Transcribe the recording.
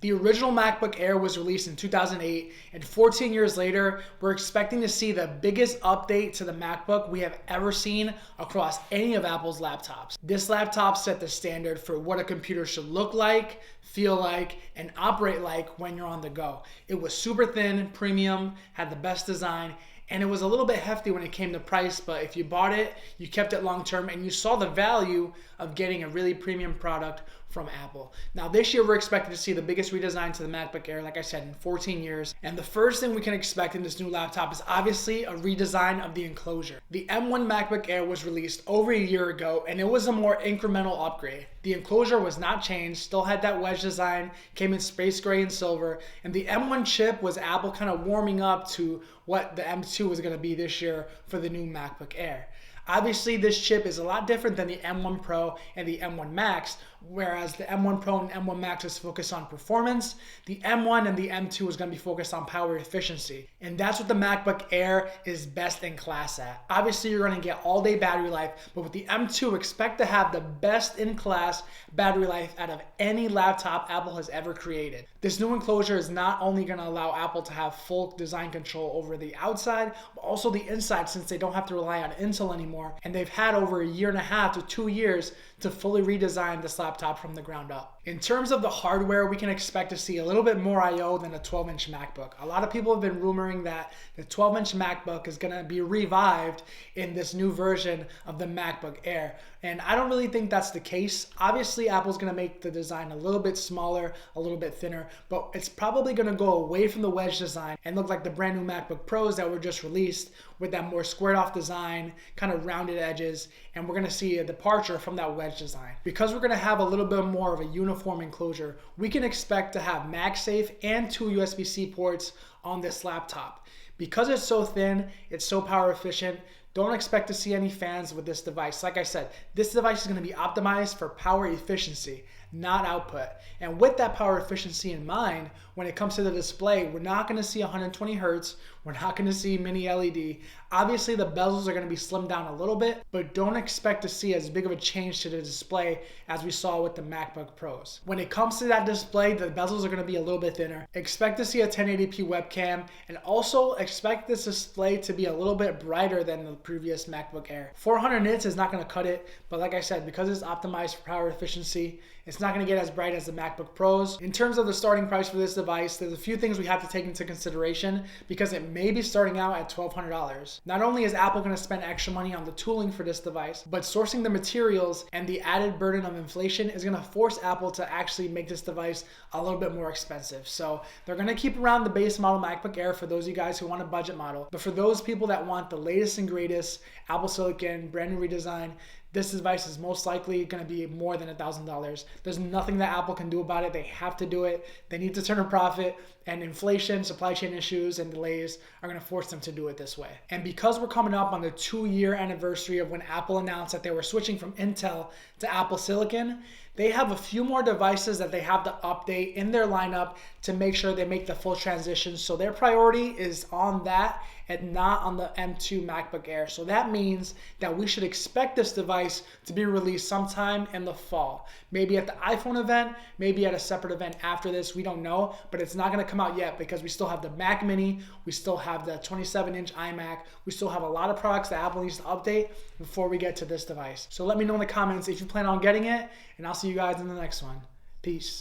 The original MacBook Air was released in 2008, and 14 years later, we're expecting to see the biggest update to the MacBook we have ever seen across any of Apple's laptops. This laptop set the standard for what a computer should look like, feel like, and operate like when you're on the go. It was super thin, premium, had the best design, and it was a little bit hefty when it came to price, but if you bought it, you kept it long term, and you saw the value of getting a really premium product from Apple. Now this year we're expected to see the biggest redesign to the MacBook Air, like I said, in 14 years. And the first thing we can expect in this new laptop is obviously a redesign of the enclosure. The M1 MacBook Air was released over a year ago, and it was a more incremental upgrade. The enclosure was not changed, still had that wedge design, came in space gray and silver, and the M1 chip was Apple kind of warming up to what the M2 was going to be this year for the new MacBook Air. Obviously, this chip is a lot different than the M1 Pro and the M1 Max, whereas the M1 Pro and M1 Max is focused on performance. The M1 and the M2 is going to be focused on power efficiency. And that's what the MacBook Air is best in class at. Obviously, you're going to get all-day battery life, but with the M2, expect to have the best in class battery life out of any laptop Apple has ever created. This new enclosure is not only going to allow Apple to have full design control over the outside, but also the inside, since they don't have to rely on Intel anymore. And they've had over a year and a half to 2 years to fully redesign this laptop from the ground up. In terms of the hardware, we can expect to see a little bit more I/O than a 12-inch MacBook. A lot of people have been rumoring that the 12-inch MacBook is going to be revived in this new version of the MacBook Air. And I don't really think that's the case. Obviously, Apple's going to make the design a little bit smaller, a little bit thinner, but it's probably going to go away from the wedge design and look like the brand new MacBook Pros that were just released with that more squared off design, kind of rounded edges, and we're going to see a departure from that wedge design. Because we're going to have a little bit more of a uniform enclosure, we can expect to have MagSafe and 2 USB-C ports on this laptop. Because it's so thin, it's so power efficient, don't expect to see any fans with this device. Like I said, this device is going to be optimized for power efficiency, not output. And with that power efficiency in mind, when it comes to the display, we're not going to see 120 Hertz. We're not going to see mini LED. Obviously, the bezels are going to be slimmed down a little bit, but don't expect to see as big of a change to the display as we saw with the MacBook Pros. When it comes to that display, the bezels are going to be a little bit thinner. Expect to see a 1080p webcam, and also expect this display to be a little bit brighter than the previous MacBook Air. 400 nits is not going to cut it, but like I said, because it's optimized for power efficiency, it's not going to get as bright as the MacBook Pros. In terms of the starting price for this device, there's a few things we have to take into consideration because it may be starting out at $1,200. Not only is Apple going to spend extra money on the tooling for this device, but sourcing the materials and the added burden of inflation is going to force Apple to actually make this device a little bit more expensive. So they're going to keep around the base model MacBook Air for those of you guys who want a budget model. But for those people that want the latest and greatest Apple Silicon, brand new redesign, this device is most likely going to be more than $1,000. There's nothing that Apple can do about it. They have to do it. They need to turn a profit, and inflation, supply chain issues, and delays are going to force them to do it this way. And because we're coming up on the 2-year anniversary of when Apple announced that they were switching from Intel to Apple Silicon, they have a few more devices that they have to update in their lineup to make sure they make the full transition. So their priority is on that and not on the M2 MacBook Air. So that means that we should expect this device to be released sometime in the fall. Maybe at the iPhone event, maybe at a separate event after this, we don't know, but it's not going to come out yet because we still have the Mac Mini, we still have the 27-inch iMac, we still have a lot of products that Apple needs to update before we get to this device. So let me know in the comments if you plan on getting it, and I'll see you guys in the next one. Peace.